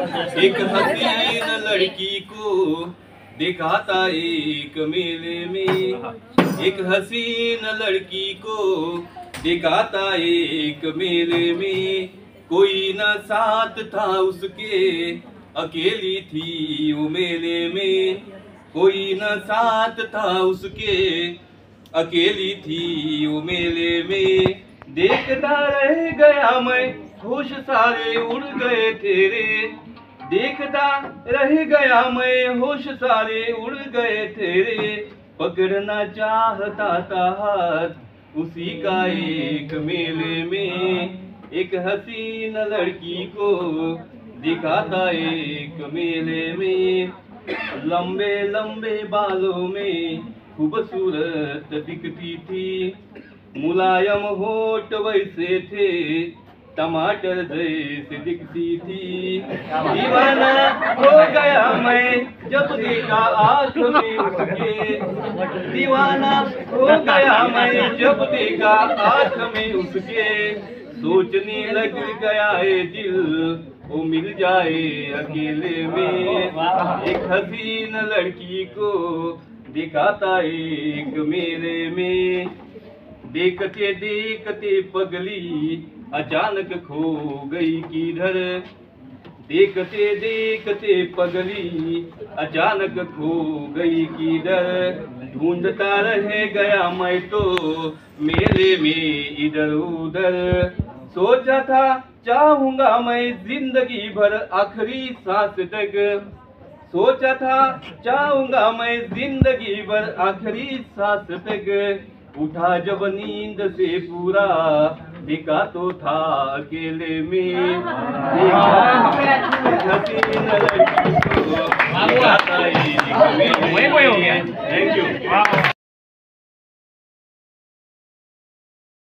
एक हसीन लड़की को देखा था एक मेले में। एक हसीन लड़की को देखा था एक मेले में। कोई न साथ था उसके, अकेली थी वो मेले में। कोई न साथ था उसके, अकेली थी वो मेले में। देखता रह गया मैं, होश सारे उड़ गए तेरे। देखता रह गया मैं, होश सारे उड़ गए तेरे। पकड़ना चाहता था हाथ उसी का एक मेले में। एक हसीन लड़की को दिखा था एक मेले में। लंबे लंबे बालों में खूबसूरत दिखती थी। मुलायम होठ वैसे थे, टमाटर जैसे दिखती थी। दीवाना हो गया मैं जब देखा आँख में उसके। दीवाना हो गया मैं जब देखा आँख में उसके। सोचने लग गया है दिल वो मिल जाए अकेले में। एक हसीन लड़की को दिखाता एक मेले में। देखते देखते पगली अचानक खो गई किधर। देखते देखते पगली अचानक खो गई किधर। ढूंढता रह गया मैं तो मेले में इधर उधर। सोचा था चाहूंगा मैं जिंदगी भर आखिरी सांस तक। सोचा था चाहूंगा मैं जिंदगी भर आखिरी सांस तक। उठा जब नींद से पूरा दिखा तो था अकेले में। हसीन लड़की को थैंक यू।